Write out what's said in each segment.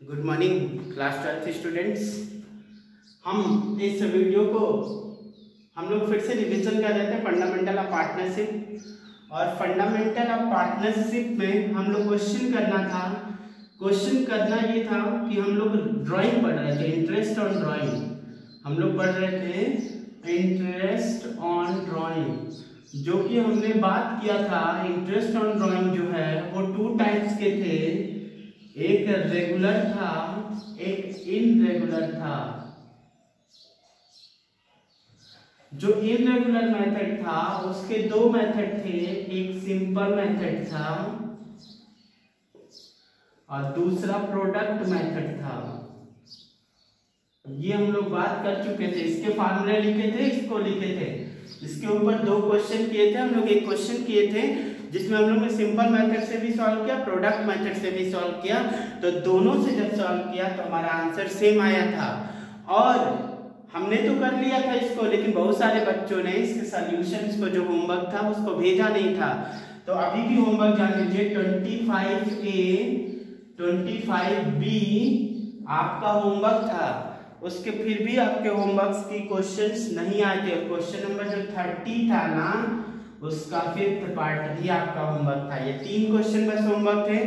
Good morning class 12 students. हम इस video को हम लोग फिर से रिवीजन कर रहे थे फंडामेंटल ऑफ पार्टनरशिप। और फंडामेंटल ऑफ पार्टनरशिप में हम लोग क्वेश्चन करना ये था कि हम लोग ड्राइंग पढ़ रहे थे, इंटरेस्ट ऑन ड्राइंग। हम लोग पढ़ रहे थे इंटरेस्ट ऑन ड्राइंग। जो कि हमने बात किया था, इंटरेस्ट ऑन ड्राइंग जो है वो 2 टाइप्स के थे, एक रेगुलर था, एक इनरेगुलर था। जो इनरेगुलर मेथड था उसके 2 मेथड थे, एक सिंपल मेथड था और दूसरा प्रोडक्ट मेथड था। ये हम लोग बात कर चुके थे, इसके फार्मूले लिखे थे, इसको लिखे थे। इसके ऊपर 2 क्वेश्चन किए थे हम लोग। एक क्वेश्चन किए थे जिसमें हम लोग ने सिंपल मेथड से भी सॉल्व किया, प्रोडक्ट मेथड से भी सॉल्व किया। तो दोनों से जब सॉल्व किया तो हमारा आंसर सेम आया था। और हमने तो कर लिया था इसको, लेकिन बहुत सारे बच्चों ने इसके सॉल्यूशंस को, जो होमवर्क था उसको भेजा नहीं था। तो अभी भी होमवर्क जान लीजिए, 25A 25B आपका होमवर्क था। उसके फिर भी आपके होमवर्क्स की क्वेश्चंस नहीं आए थे। क्वेश्चन नंबर जो 30 था ना, उसका 5th पार्ट भी आपका होमवर्क था। ये 3 क्वेश्चन बस होमवर्क थे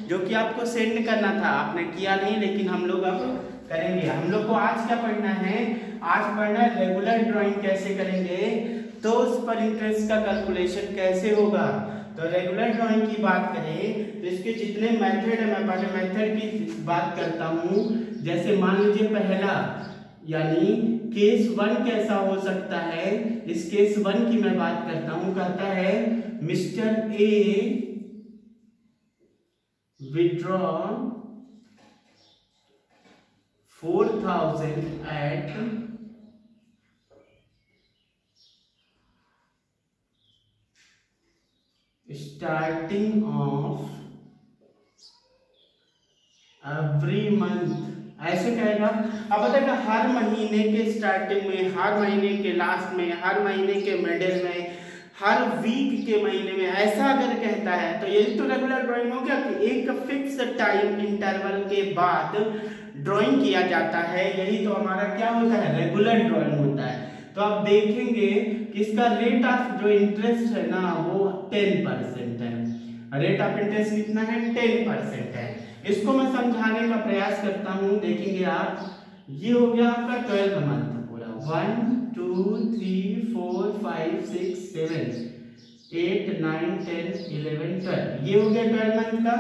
जो कि आपको सेंड करना था, आपने किया नहीं, लेकिन हम लोग अब करेंगे। हम लोग को आज क्या पढ़ना है? आज पढ़ना है रेगुलर ड्राइंग कैसे करेंगे, तो उस पर इंटरेस्ट का कैलकुलेशन कैसे होगा। तो रेगुलर ड्राइंग की बात करें तो इसके जितने मेथड है, मैं पहले मेथड की बात करता हूँ। जैसे मान लीजिए पहला, यानी केस 1 कैसा हो सकता है, इस केस 1 की मैं बात करता हूं। कहता है mister A withdraw 4000 at starting of every month. ऐसे कहेगा। अब बताएगा हर महीने के स्टार्टिंग में, हर महीने के लास्ट में, हर महीने के मिडिल में, हर वीक के महीने में, ऐसा अगर कहता है तो ये तो रेगुलर ड्राइंग हो गया कि एक फिक्स टाइम इंटरवल के बाद ड्राइंग किया जाता है। यही तो हमारा क्या होता है, रेगुलर ड्राइंग होता है। तो आप देखेंगे कि इसका रेट ऑफ जो इंटरेस्ट है ना, वो 10% है। रेट ऑफ इंटरेस्ट कितना है? 10% है। इसको मैं समझाने का प्रयास करता हूं, देखेंगे आप। ये हो गया आपका 12 मंथ पूरा, 1 2 3 4 5 6 7 8 9 10 11 12। ये हो गया 12 मंथ का,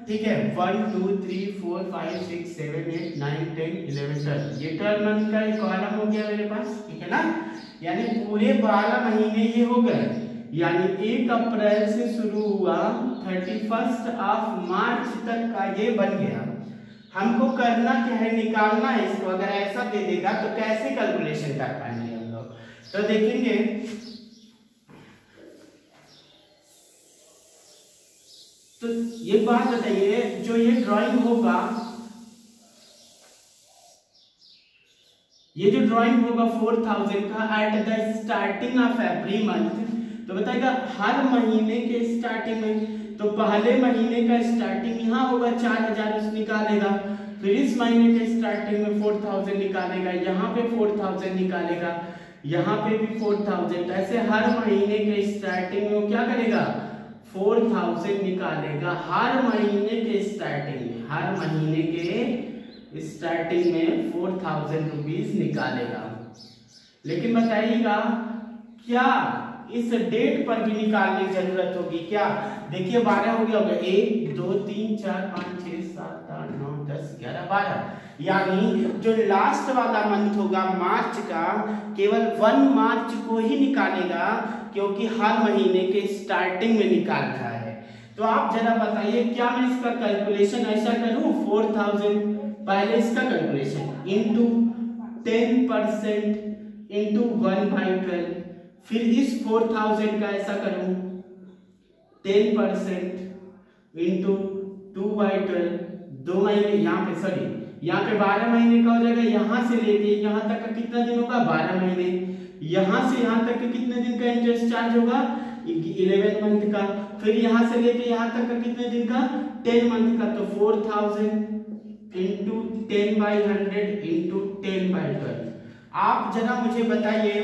ठीक है। 1 2 3 4 5 6 7 8 9 10 11 12, ये 12 मंथ का एक कॉलम हो गया मेरे पास, ठीक है ना। यानी पूरे 12 महीने ये हो गए। यानी 1 अप्रैल से शुरू हुआ, 31 मार्च तक का ये बन गया। हमको करना क्या है, निकालना है इसको। अगर ऐसा दे देगा तो कैसे कैलकुलेशन कर पाएंगे हम लोग? तो देखेंगे, तो ये बात बताइए, जो ये ड्राइंग होगा, ये जो ड्राइंग होगा 4000 का at the starting of every month, तो बताएगा हर महीने के स्टार्टिंग में। तो पहले महीने का स्टार्टिंग यहाँ होगा 4000 निकालेगा, फिर इस महीने के स्टार्टिंग में 4000 निकालेगा, यहाँ पे 4000 निकालेगा, यहाँ पे भी 4000। ऐसे हर महीने के स्टार्टिंग में वो क्या करेगा, 4000 निकालेगा। हर महीने के स्टार्टिंग में, हर महीने के स्टार्टिंग में 4000 रुपीज निकालेगा। लेकिन बताइएगा क्या इस डेट पर भी निकालने की जरूरत होगी क्या? देखिए 12 हो गया, 1 2 3 4 5 6 7 8 9 10 11 12। यानी जो लास्ट वाला मंथ होगा मार्च का, केवल 1 मार्च को ही निकालेगा, क्योंकि हर महीने के स्टार्टिंग में निकाल रहा है। तो आप जरा बताइए, क्या मैं इसका कैलकुलेशन ऐसा करूं, 4000 पहले इसका कैलकुलेशन इंटू 10% इंटू 1/12, फिर इस 4000 का ऐसा करूं 10% इंटू 2/12, 2 महीने यहाँ पे, सॉरी यहाँ पे 12 महीने का हो जाएगा। यहाँ से लेके यहाँ तक का कितना दिन होगा, 12 महीने। यहाँ से यहाँ तक के कितने दिन का इंटरेस्ट चार्ज होगा, 11 मंथ का। फिर यहाँ से लेके यहाँ तक का कितने दिन का, 10 मंथ का। तो 4000 इंटू 10/100 इंटू 10/12। आप जरा मुझे बताइए,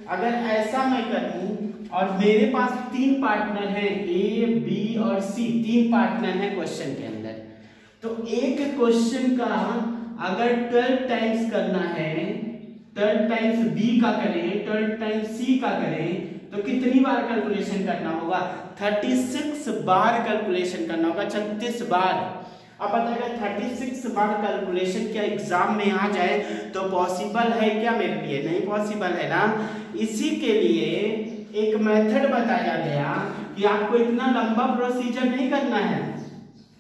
अगर ऐसा मैं करूं और मेरे पास 3 पार्टनर हैं, ए बी और सी, 3 पार्टनर हैं क्वेश्चन के अंदर, तो एक क्वेश्चन का अगर 12 टाइम्स करना है, 12 टाइम्स बी का करें, 12 टाइम्स सी का करें, तो कितनी बार कैलकुलेशन करना होगा? 36 बार कैलकुलेशन करना होगा, 36 बार। अब बताइएगा 36 बार कैलकुलेशन क्या एग्जाम में आ जाए तो पॉसिबल है क्या मेरे लिए? नहीं पॉसिबल है ना। इसी के लिए एक मेथड बताया गया कि आपको इतना लंबा प्रोसीजर नहीं करना है,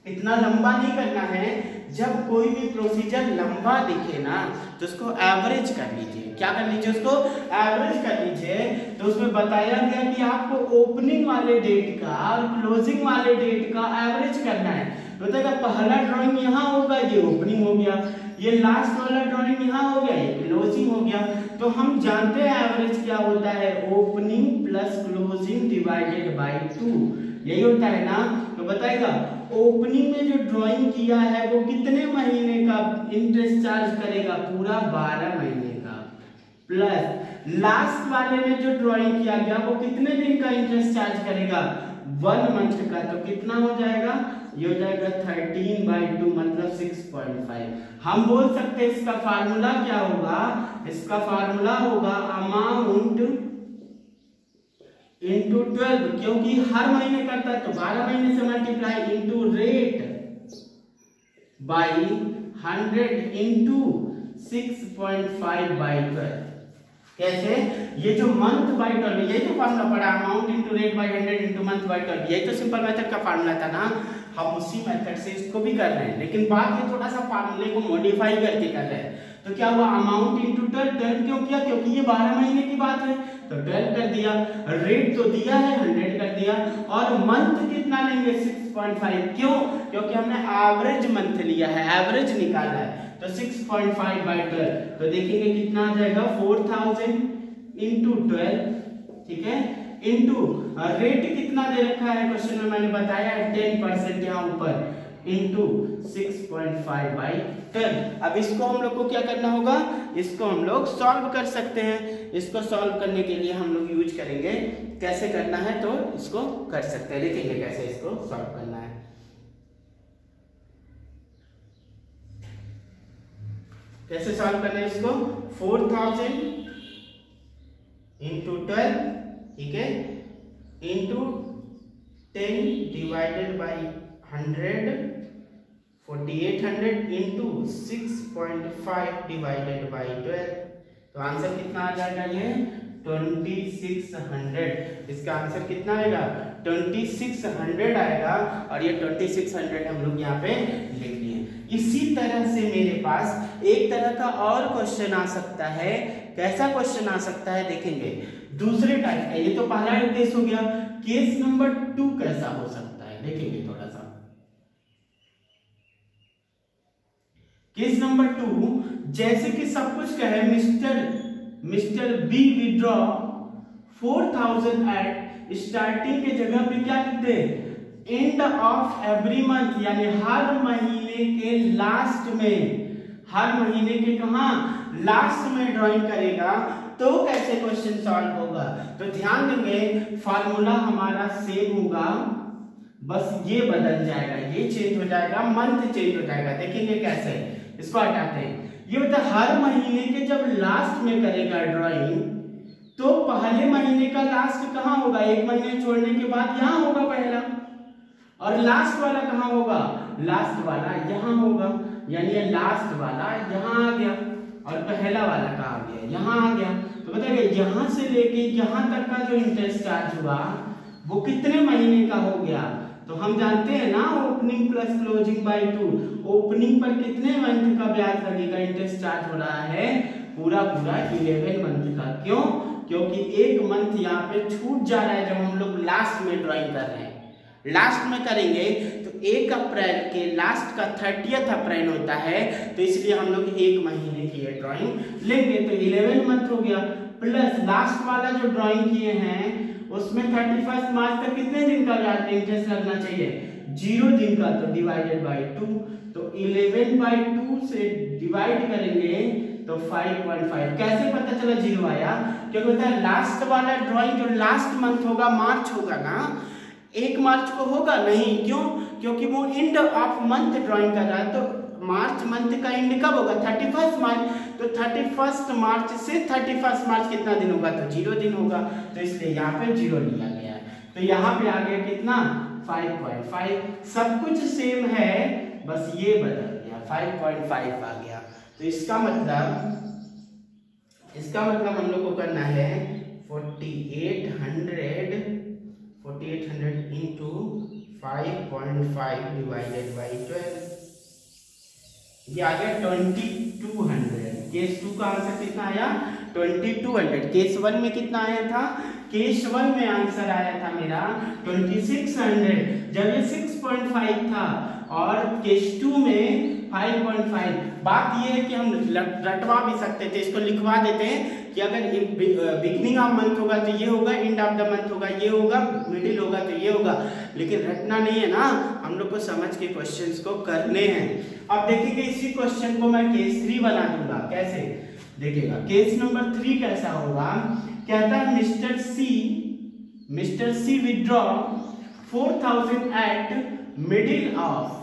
इतना लंबा नहीं करना है। जब कोई भी प्रोसीजर लंबा दिखे ना तो उसको एवरेज कर लीजिए। क्या कर लीजिए? उसको एवरेज कर लीजिए। तो उसमें बताया गया कि आपको ओपनिंग वाले डेट का और क्लोजिंग वाले डेट का एवरेज करना है। बताएगा पहला ड्राइंग यहाँ होगा, ये ओपनिंग हो गया, ये लास्ट वाला ड्राइंग यहाँ हो गया, ये क्लोजिंग हो गया। तो हम जानते हैं एवरेज क्या होता है, opening plus closing divided by 2, यही होता है ना। तो बताएगा ओपनिंग में जो ड्राइंग किया है वो कितने महीने का इंटरेस्ट चार्ज करेगा? पूरा 12 महीने का, प्लस लास्ट वाले में जो ड्राइंग किया गया वो कितने दिन का इंटरेस्ट चार्ज करेगा? 1 मंथ का। तो कितना हो जाएगा? ये हो जाएगा 13/2 मतलब 6.5। हम बोल सकते हैं इसका फार्मूला क्या होगा? इसका फार्मूला होगा अमाउंट इंटू 12, क्योंकि हर महीने करता है तो 12 महीने से multiply, into rate by 100 into 6.5/12। कैसे? ये जो मंथ बाई 12, यही तो फार्मूला पड़ा, amount into rate by 100 into month by 12, यही तो सिंपल मेथड का फार्मूला था ना। हम उसी मेथड से इसको भी कर रहे हैं, लेकिन बात ये थोड़ा सा फार्मूले को मॉडिफाई करके कर रहे हैं। तो क्या हुआ? अमाउंट इंटू 12 क्यों किया? क्योंकि ये 12 महीने की बात है तो 12 कर दिया, रेट तो दिया है 100 कर दिया, और मंथ कितना लेंगे? 6.5। क्यों? क्योंकि हमने एवरेज मंथ लिया है, एवरेज निकाला है। तो 6.5/12, तो देखेंगे कितना आ जाएगा? 4000 इंटू 12, ठीक है, इंटू रेट कितना दे रखा है क्वेश्चन में, मैंने बताया है 10% यहाँ ऊपर, इंटू 6.5/10। अब इसको हम लोग को क्या करना होगा? इसको हम लोग सॉल्व कर सकते हैं। इसको सॉल्व करने के लिए हम लोग यूज करेंगे, कैसे करना है तो इसको कर सकते हैं, देखेंगे कैसे इसको सॉल्व करना है। कैसे सॉल्व करना है इसको? 4000 इंटू 12, ठीक है, into 10 divided by 100, 4800 into 6.5 divided by 12। तो आंसर कितना आ जाएगा? ये 2600। इसका आंसर कितना आएगा? 2600 आएगा, और ये 2600 हम लोग यहाँ पे लिख लिए। इसी तरह से मेरे पास एक तरह का और क्वेश्चन आ सकता है। कैसा क्वेश्चन आ सकता है देखेंगे, दूसरे टाइप का। ये तो पहला केस हो गया। केस नंबर 2 कैसा हो सकता है देखेंगे थोड़ा सा। केस नंबर 2, जैसे कि सब कुछ कहे mister B withdraw 4000 at starting के जगह पे क्या लिखते हैं? एंड ऑफ एवरी मंथ, यानी हर महीने के लास्ट में, हर महीने के कहां? लास्ट में ड्राइंग करेगा। तो कैसे क्वेश्चन सॉल्व होगा? तो ध्यान देंगे फार्मूला हमारा सेम होगा, बस ये बदल जाएगा, ये चेंज हो जाएगा, मंथ चेंज हो जाएगा। देखेंगे कैसे, इसको हटाते हैं। ये होता है हर महीने के जब लास्ट में करेगा ड्राइंग, तो पहले महीने का लास्ट कहां होगा? 1 महीने छोड़ने के बाद यहां होगा पहला, और लास्ट वाला कहां होगा? लास्ट वाला यहां होगा, यानी लास्ट वाला यहां आ गया, और पहला वाला कहां आ गया? यहां आ गया। तो बताइए यहां से लेके यहां तक का जो इंटरेस्ट चार्ज हुआ वो कितने महीने का हो गया? तो हम जानते हैं ना, opening plus closing by 2। Opening पर कितने मंथ का ब्याज लगेगा? इंटरेस्ट चार्ज हो रहा है पूरा 11 मंथ का। क्यों? क्योंकि 1 मंथ यहाँ पे छूट जा रहा है जब हम लोग लास्ट में ड्राइंग कर रहे हैं। लास्ट में करेंगे तो 1 अप्रैल के लास्ट का 30 अप्रैल होता है, तो इसलिए हम लोग 1 महीने की ये ड्राइंग लेंगे। तो 11 मंथ हो गया, प्लस लास्ट वाला जो ड्राइंग किए हैं उसमें 31 मार्च तक कितने दिन का ब्याज इंटरेस्ट लगना चाहिए? 0 दिन का तो डिवाइडेड बाय 2, तो 11/2 से डिवाइड करेंगे तो 5.5। कैसे पता चला 0 आया? क्योंकि होता है लास्ट वाला ड्राइंग जो लास्ट मंथ होगा, मार्च होगा ना, 1 मार्च को होगा नहीं, क्यों? क्योंकि वो एंड ऑफ मंथ ड्राइंग कर रहा है, तो मार्च मंथ का एंड कब होगा? 31 मार्च, तो 31 मार्च से 31 मार्च कितना दिन होगा? तो 0 दिन होगा, तो इसलिए यहाँ पे 0 लिया गया है। तो यहाँ पे आ गया कितना? 5.5। सब कुछ सेम है, बस ये बदल गया, 5.5 आ गया। तो इसका मतलब हम लोग को करना है 4800 इंटू 5.5 डिवाइडेड बाई 12, ये आ गया 2200। केस 2 का आंसर कितना आया? 2200। केस 1 में कितना आया था? केस 1 में आंसर आया था मेरा 2600, जब ये 6.5 था, और केस 2 में 5.5। बात ये है कि हम रटवा भी सकते थे, इसको लिखवा देते हैं कि अगर बिगनिंग ऑफ मंथ होगा तो ये होगा, एंड ऑफ द मंथ होगा ये होगा, मिडिल होगा तो ये होगा, लेकिन रटना नहीं है ना, हम लोग को समझ के क्वेश्चंस को करने हैं। अब देखिए इसी क्वेश्चन को मैं केस 3 बना दूंगा। कैसे देखिएगा? केस नंबर 3 कैसा होगा? कहता है mister C withdraw 4000 at middle of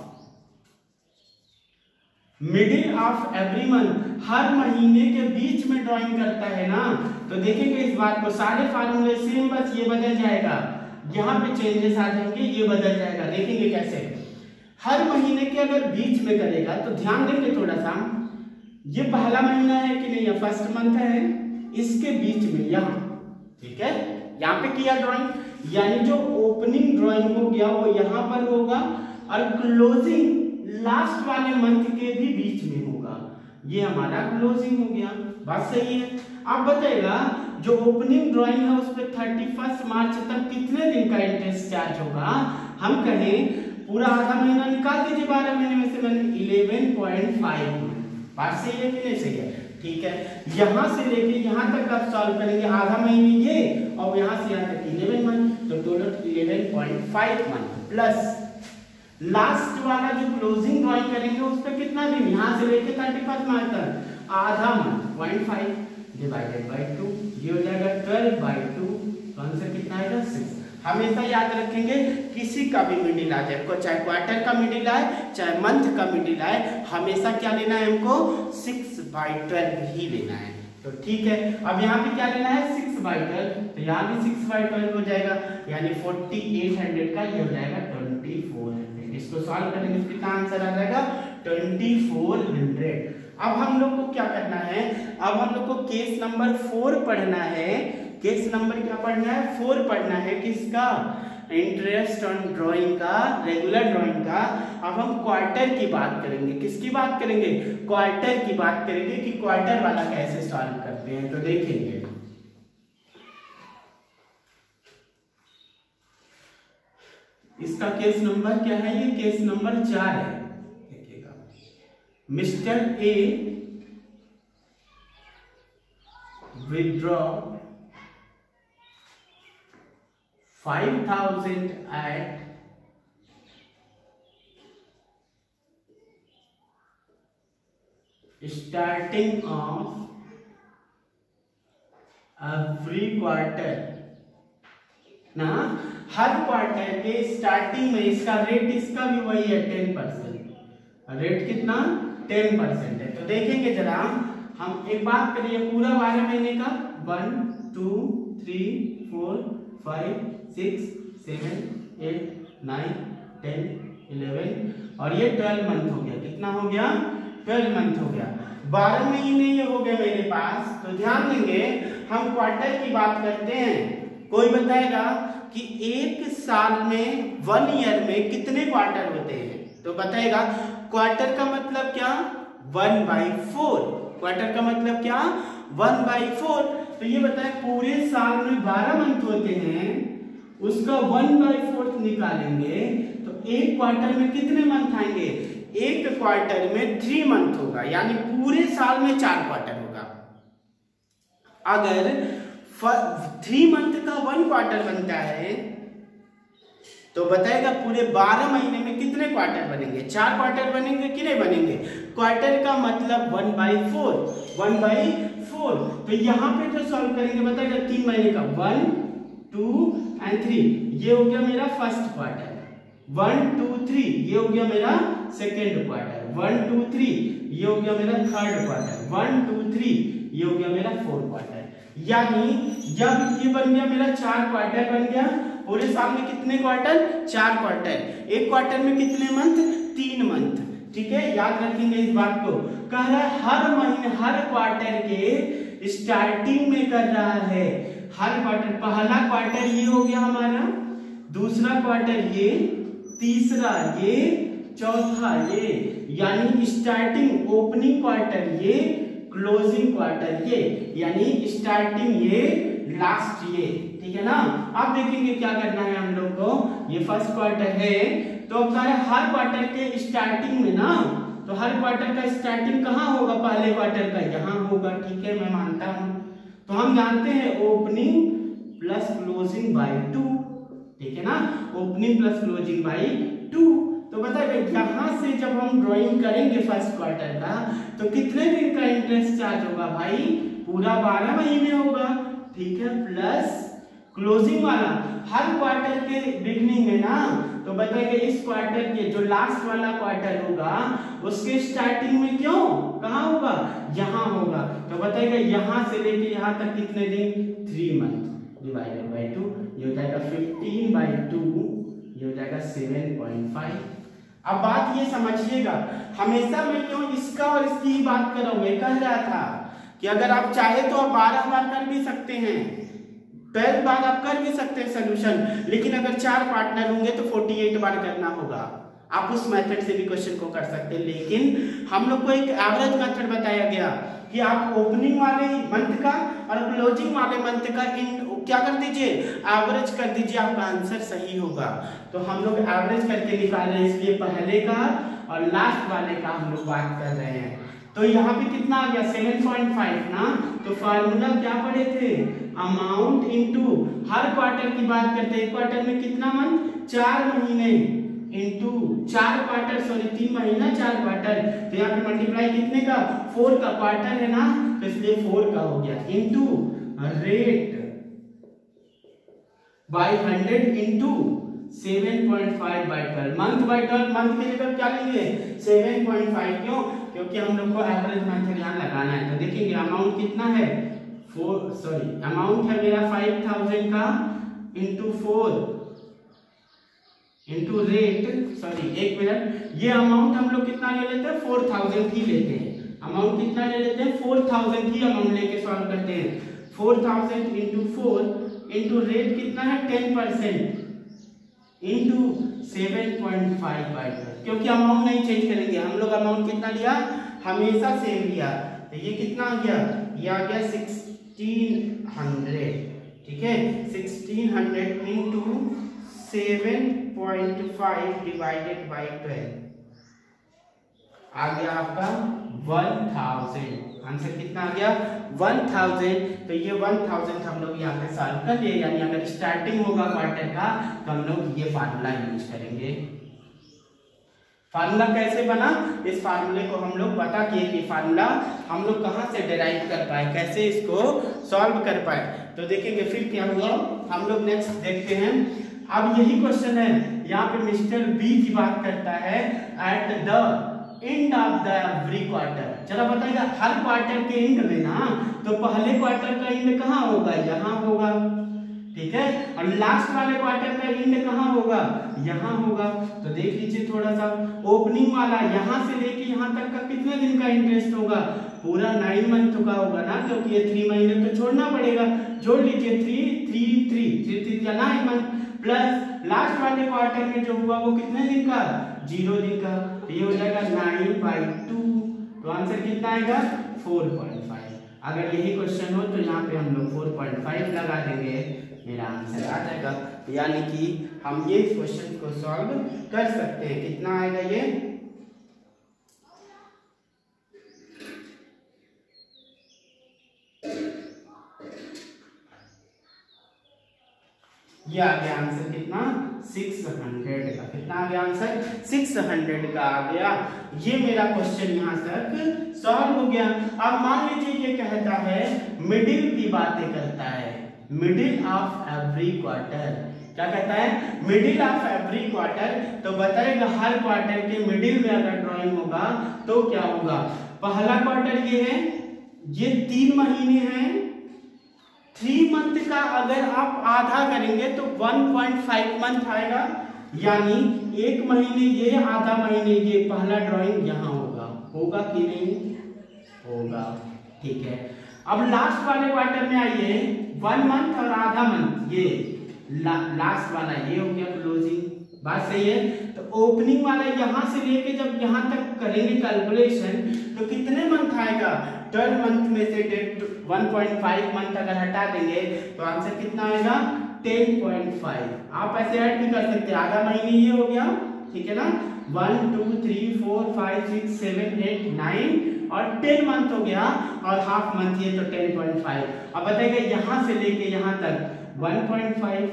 every month, हर महीने के बीच में ड्राइंग करता है ना, तो देखेंगे इस बात को, सारे फार्मूले सेम, बस ये बदल जाएगा, यहाँ पे चेंजेस आ जाएंगे, ये बदल जाएगा। देखेंगे कैसे? हर महीने के अगर बीच में करेगा तो ध्यान देंगे थोड़ा सा, ये पहला महीना है कि नहीं, ये फर्स्ट मंथ है, इसके बीच में यहाँ, ठीक है, यहाँ पे किया ड्राइंग, यानी जो ओपनिंग ड्राइंग हो गया वो यहाँ पर होगा, और क्लोजिंग लास्ट वाले मंथ के भी बीच में होगा, ये हमारा क्लोजिंग हो गया। बात सही है? आप बताइएगा जो ओपनिंग ड्राइंग है उस पर 31 मार्च तक कितने दिन का इंटरेस्ट चार्ज होगा? हम कहें पूरा आधा महीना निकाल दीजिए, 12 महीने में से मैंने 11.5। बात सही है कि नहीं सही है? ठीक है, यहां से लेके यहां तक आप सॉल्व करेंगे, आधा महीने ये और यहां से यहां तक 11 मंथ, तो टोटल 11.5 मंथ प्लस लास्ट वाला जो क्लोजिंग ड्राइंग करेंगे उस पर कितना दिन, यहां से लेके 31 मार्च तक आधा मंथ, 0.5 डिवाइडेड बाय 2, ये हो जाएगा 12/2, तो आंसर कितना आएगा? 6। हमेशा याद रखेंगे किसी का भी मिडिल आ जाए, चाहे क्वार्टर का मिडिल आए चाहे मंथ का मिडिल आए, हमेशा क्या लेना है हमको? 6/12 ही लेना है। तो ठीक है, अब यहाँ पे क्या लेना है? 6/12, तो यहाँ भी 6/12 हो जाएगा, यानी 4800 का ये हो जाएगा 2400। इसको सॉल्व करेंगे तो कितना आंसर आ जाएगा? 2400। अब हम लोग को क्या करना है? अब हम लोग को केस नंबर 4 पढ़ना है। केस नंबर क्या पढ़ना है? 4 पढ़ना है। किसका? इंटरेस्ट ऑन ड्राइंग का, रेगुलर ड्राइंग का। अब हम क्वार्टर की बात करेंगे। किसकी बात करेंगे? क्वार्टर की बात करेंगे कि क्वार्टर वाला कैसे सॉल्व करते हैं, तो देखेंगे। इसका केस नंबर क्या है? ये केस नंबर 4 है। देखिएगा, mister A withdraw 5000 at starting of every quarter ना, हर क्वार्टर के स्टार्टिंग में इसका रेट, इसका भी वही है 10%। रेट कितना? 10% है। तो देखेंगे जरा, हम एक बात करिए पूरा 12 महीने का, 1 2 3 4 5 6 7 8 9 10 11 और ये 12 मंथ हो गया। कितना हो गया? 12 मंथ हो गया। 12 महीने ये हो गए मेरे पास। तो ध्यान देंगे, हम क्वार्टर की बात करते हैं। कोई बताएगा कि एक साल में, 1 ईयर में कितने क्वार्टर होते हैं? तो बताएगा क्वार्टर का मतलब क्या? 1/4। क्वार्टर का मतलब क्या? 1/4। तो ये बताए पूरे साल में 12 मंथ होते हैं, उसका 1/4 निकालेंगे तो एक क्वार्टर में कितने मंथ आएंगे? एक क्वार्टर में 3 मंथ होगा, यानी पूरे साल में 4 क्वार्टर होगा। अगर 3 मंथ का 1 क्वार्टर बनता है तो बताएगा पूरे 12 महीने में कितने क्वार्टर बनेंगे, 4 क्वार्टर बनेंगे कि नहीं बनेंगे। क्वार्टर का मतलब 1/4 तो यहाँ पे जो सॉल्व करेंगे बताएगा 3 महीने का 1 2 and 3 ये हो गया मेरा फर्स्ट क्वार्टर, 1 2 3 ये हो गया मेरा सेकेंड क्वार्टर, 1 2 3 ये हो गया मेरा थर्ड क्वार्टर, 1 2 3 ये हो गया मेरा फोर्थ क्वार्टर। यानी जब ये बन गया मेरा 4 क्वार्टर बन गया, पूरे साल में कितने क्वार्टर, 4 क्वार्टर। एक क्वार्टर में कितने मंथ, 3 मंथ। ठीक है, याद रखेंगे इस बात को। कह रहा है हर महीने हर क्वार्टर के स्टार्टिंग में कर रहा है, हर क्वार्टर। पहला क्वार्टर ये हो गया हमारा, दूसरा क्वार्टर ये, तीसरा ये, चौथा ये, यानी स्टार्टिंग ओपनिंग क्वार्टर ये, क्लोजिंग क्वार्टर ये, यानी स्टार्टिंग ये, लास्ट ये। ठीक है ना। अब देखेंगे क्या करना है हम लोग को। ये फर्स्ट क्वार्टर है तो अब हर क्वार्टर के स्टार्टिंग में ना, तो हर क्वार्टर का स्टार्टिंग कहाँ होगा, पहले क्वार्टर का यहाँ होगा। ठीक है, मैं मानता हूँ। तो हम जानते हैं ओपनिंग प्लस क्लोजिंग बाय 2। ठीक है ना, ओपनिंग प्लस क्लोजिंग बाय 2। तो बताइए यहाँ से जब हम ड्राइंग करेंगे फर्स्ट क्वार्टर का, तो कितने दिन का इंटरेस्ट चार्ज होगा भाई, पूरा 12 महीने होगा। ठीक है, प्लस क्लोजिंग वाला हर क्वार्टर के बिगनिंग में ना, तो बताइए इस क्वार्टर के जो लास्ट वाला क्वार्टर होगा उसके स्टार्टिंग में क्यों, कहाँ होगा, यहाँ होगा। तो बताइए यहाँ से लेके यहाँ तक कितने दिन, 3 मंथ डिवाइडेड बाय 2, ये हो जाएगा 15/2, ये हो जाएगा 7.5। अब बात ये समझिएगा, हमेशा मैं क्यों इसका और इसकी ही बात कर रहा हूं। मैं कह रहा था कि अगर आप चाहे तो आप 12 बार कर भी सकते हैं, 12 बार आप कर भी सकते हैं सोल्यूशन, लेकिन अगर 4 पार्टनर होंगे तो 48 बार करना होगा। आप उस मेथड से भी क्वेश्चन को कर सकते हैं, लेकिन हम लोग को एक एवरेज मेथड बताया गया कि आप ओपनिंग वाले मंथ का और क्लोजिंग वाले मंथ का क्या कर दीजिए, एवरेज कर दीजिए, आपका आंसर सही होगा। तो हम लोग एवरेज करके निकाल रहे हैं, इसलिए पहले का और लास्ट वाले का हम लोग बात कर रहे हैं। तो यहाँ पे कितना आ गया, 7.5 ना। तो फार्मूला क्या पढ़े थे, अमाउंट इनटू हर क्वार्टर की बात करते हैं, एक क्वार्टर में कितना मंथ, 4 महीने, इनटू 4 क्वार्टर, सॉरी 3 महीना 4 क्वार्टर। तो यहाँ पे मल्टीप्लाई कितने का, 4 का क्वार्टर है ना, तो इसलिए 4 का हो गया, into rate by 100 into 7.5/12, month by 12, month के जगह क्या लेंगे 7.5, क्यों, क्योंकि हम लोग को एवरेज मेथड यहाँ लगाना है। तो देखेंगे अमाउंट कितना है, अमाउंट है मेरा 5000 का इनटू 4 इनटू रेट, एक मिनट, ये अमाउंट हम लोग कितना ले लेते हैं, 4000 ही लेते हैं। अमाउंट कितना ले लेते हैं, 4000 ही अमाउंट लेके सॉल्व करते हैं। 4000 इनटू 4 इनटू रेट कितना है 10% इनटू 7.5/12, क्योंकि अमाउंट नहीं चेंज करेंगे हम लोग। अमाउंट कितना लिया, हमेशा सेम लिया। तो ये कितना आ गया, ये आ गया 1600। ठीक है, 1600 इनटू 7.5 डिवाइडेड बाय 12 आ गया आपका 1000। आंसर कितना आ गया, 1000। तो ये 1000 हम लोग यहाँ पे सॉल्व कर लिए, यानी अगर स्टार्टिंग होगा क्वार्टर का तो हम लोग ये फार्मूला यूज करेंगे। फार्मूला कैसे बना, इस फार्मूले को हम लोग पता किए कि फार्मूला हम लोग कहाँ से डिराइव कर पाए, कैसे इसको सॉल्व कर पाए। तो देखेंगे फिर क्या हुआ, हम लोग नेक्स्ट देखते हैं। अब यही क्वेश्चन है, यहाँ पे मिस्टर बी की बात करता है at the end of the every quarter. चलो बताइएगा हर क्वार्टर के एंड में ना, तो पहले क्वार्टर का एंड कहाँ होगा, यहाँ होगा। ठीक है, और लास्ट वाले क्वार्टर का एंड कहाँ होगा, यहाँ होगा। तो देख लीजिए थोड़ा सा, ओपनिंग वाला यहाँ से लेके यहाँ तक का कितने दिन का इंटरेस्ट होगा, पूरा 9 मंथ का होगा ना, क्योंकि ये 3 महीने तो छोड़ना पड़ेगा। जोड़ लीजिए 3 या 9 मंथ, प्लस लास्ट वाले क्वार्टर में जो हुआ वो कितने दिन का, 0 दिन का। तो ये हो जाएगा 9/2। तो आंसर कितना आएगा, 4.5। अगर यही क्वेश्चन हो तो यहाँ पे हम लोग 4.5 लगा देंगे, मेरा आंसर आ जाएगा। यानी कि हम ये क्वेश्चन को सॉल्व कर सकते हैं। कितना आएगा ये आ गया आंसर कितना, 600 का। कितना आ गया आंसर? 600 का आ गया। ये मेरा क्वेश्चन यहाँ तक सॉल्व हो गया। अब मान लीजिए ये कहता है मिडिल की बातें करता है, मिडिल ऑफ एवरी क्वार्टर। क्या कहता है? Middle of every quarter. तो बताएगा हर क्वार्टर के मिडिल में अगर ड्राइंग होगा तो क्या होगा। पहला क्वार्टर ये है, ये 3 महीने हैं। 3 मंथ का अगर आप आधा करेंगे तो 1.5 मंथ आएगा, यानी 1 महीने ये, आधा महीने ये। पहला ड्राइंग यहाँ होगा कि नहीं? होगा। ठीक है। अब लास्ट वाले क्वार्टर में आइए, 1 मंथ और आधा मंथ, ये लास्ट वाला ये हो गया क्लोजिंग। बात सही है। तो ओपनिंग वाला यहां से लेके जब यहां तक करेंगे कैलकुलेशन तो कितने मंथ आएगा? 12 मंथ में से 1.5 मंथ अगर हटा देंगे तो आंसर कितना आएगा? 10.5। आप ऐसे ऐड भी कर सकते हैं, आधा महीने ये हो गया, ठीक है ना। 1 2 3 4 5 6 7 8 9 और 10 मंथ हो गया, और हाफ मंथ ये तो 10.5। अब बताइए यहां से लेके यहां तक 1.5,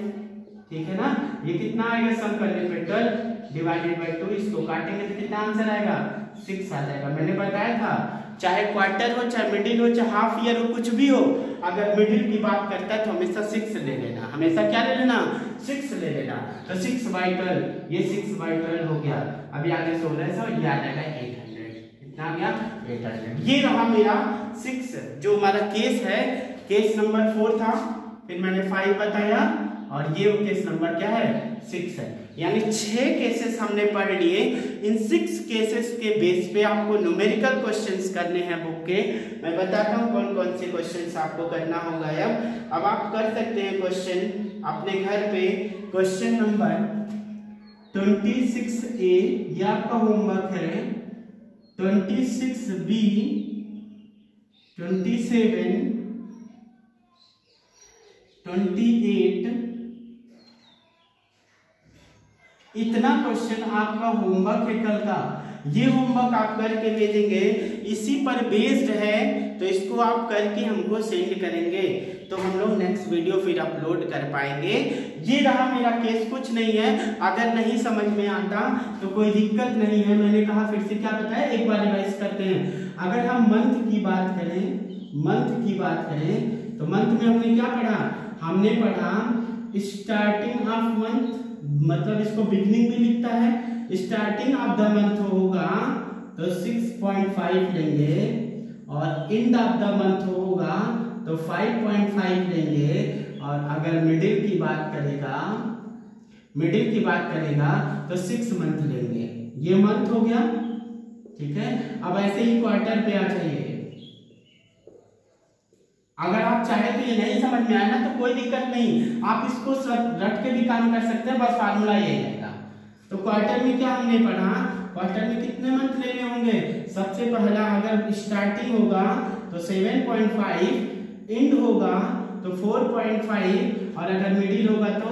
ठीक है ना। ये कितना आएगा सम करने पे? 12 डिवाइडेड बाय 2। इसको काटेंगे तो कितना आंसर आएगा? 6 आ जाएगा। मैंने बताया था चाहे क्वार्टर हो, चाहे मिडिल हो, चाहे हाफ ईयर हो, कुछ भी हो, अगर मिडिल की बात करता है तो हमेशा 6 ले लेना। हमेशा क्या ले लेना? 6 ले लेना। तो 6/12, ये 6/12 हो गया। अभी आगे 1600, ये आ जाएगा 800। कितना आ गया? 800। ये रहा मेरा 6 जो हमारा केस है। केस नंबर 4 था, फिर मैंने 5 बताया, और ये केस नंबर क्या है? 6 है। यानी 6 केसेस हमने पढ़ लिए। इन 6 केसेस के बेस पे आपको न्यूमेरिकल क्वेश्चंस करने हैं बुक के। मैं बताता हूँ कौन कौन से क्वेश्चंस आपको करना होगा। अब आप कर सकते हैं क्वेश्चन अपने घर पे। क्वेश्चन नंबर 26A ये आपका होमवर्क है। 26B, 27, 28, इतना क्वेश्चन आपका होमवर्क है कल का। ये होमवर्क आप करके भेजेंगे, इसी पर बेस्ड है, तो इसको आप करके हमको सेंड करेंगे तो हम लोग नेक्स्ट वीडियो फिर अपलोड कर पाएंगे। ये रहा मेरा केस, कुछ नहीं है। अगर नहीं समझ में आता तो कोई दिक्कत नहीं है। मैंने कहा फिर से क्या बताया, एक बार रिवाइज करते हैं। अगर हम मंथ की बात करें तो मंथ में हमने क्या पढ़ा? हमने पढ़ा स्टार्टिंग ऑफ मंथ, मतलब इसको बिगनिंग भी लिखता है। स्टार्टिंग ऑफ द मंथ होगा तो 6.5 लेंगे, और एंड ऑफ द मंथ होगा तो 5.5 लेंगे। और अगर मिडिल की बात करेगा तो 6 मंथ लेंगे। ये मंथ हो गया, ठीक है। अब ऐसे ही क्वार्टर पे आ जाइए। अगर आप चाहे तो ये नहीं समझ में आए ना तो कोई दिक्कत नहीं, आप इसको रट के भी काम कर सकते हैं, बस फार्मूला यही रहेगा। तो क्वार्टर में क्या हमने पढ़ा? क्वार्टर में कितने मंथ लेने होंगे? सबसे पहला अगर स्टार्टिंग होगा तो 7.5, एंड होगा तो 4.5, और अगर मिडिल होगा तो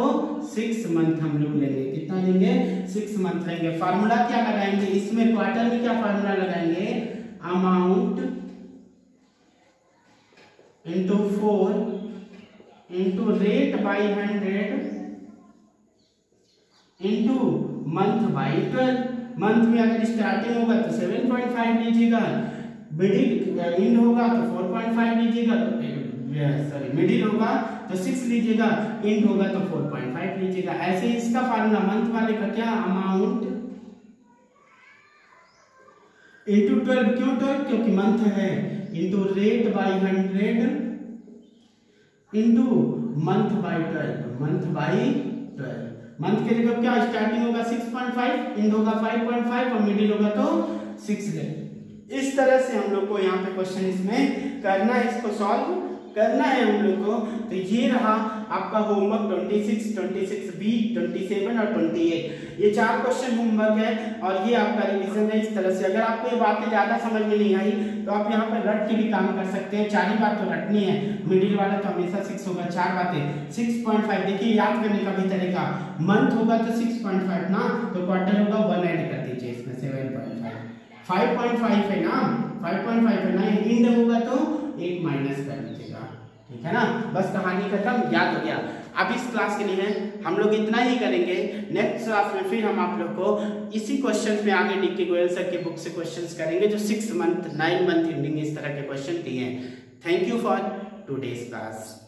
6 मंथ हम लोग लेंगे। कितना लेंगे? 6 मंथ लेंगे। फार्मूला क्या लगाएंगे इसमें? क्वार्टर में क्या फार्मूला लगाएंगे? Amount into 4 into rate by 100 into month by 12। Month में अगर स्टार्टिंग होगा तो 7.5 लीजिएगा, मिडिल एंड होगा तो 4.5 लीजिएगा, मिडिल होगा तो 6 लीजिएगा, एंड होगा तो 4.5 लीजिएगा। ऐसे इसका फार्मूला मंथ वाले का क्या? अमाउंट इंटू 12, क्यों 12? क्योंकि मंथ है, into rate by 100 into month by 12, month by 12। Month के जगह क्या? स्टार्टिंग होगा 6.5, एंड होगा 5.5, और मिडिल होगा तो 6 ले। इस तरह से हम लोग को यहाँ पे क्वेश्चन इसमें करना है, इसको सॉल्व करना है हम लोग को। तो ये रहा आपका होमवर्क 26, 26B, 27 और 28। ये 4 क्वेश्चन होमवर्क है, और ये आपका रिवीजन है। इस तरह से अगर आपको ये बातें ज्यादा समझ में नहीं आई तो आप यहाँ पर रट के भी काम कर सकते हैं। 4 ही बात तो रटनी है, मिडिल वाला तो हमेशा 6 होगा। 4 बातें 6.5, देखिए याद करने का भी तरीका। मंथ होगा तो 6.5 ना, तो क्वार्टर होगा 1 ऐड कर दीजिए इसमें 7.5। 5.5 है ना, 5.5 है ना, एंड होगा तो 1 माइनस कर लीजिएगा, ठीक है ना। बस कहानी खत्म, याद हो गया। अब इस क्लास के लिए हम लोग इतना ही करेंगे। नेक्स्ट क्लास में फिर हम आप लोग को इसी क्वेश्चन में आगे डीके गोयल सर की बुक से क्वेश्चंस करेंगे जो 6 मंथ 9 मंथ एंडिंग इस तरह के क्वेश्चन दिए हैं। Thank you for today's class.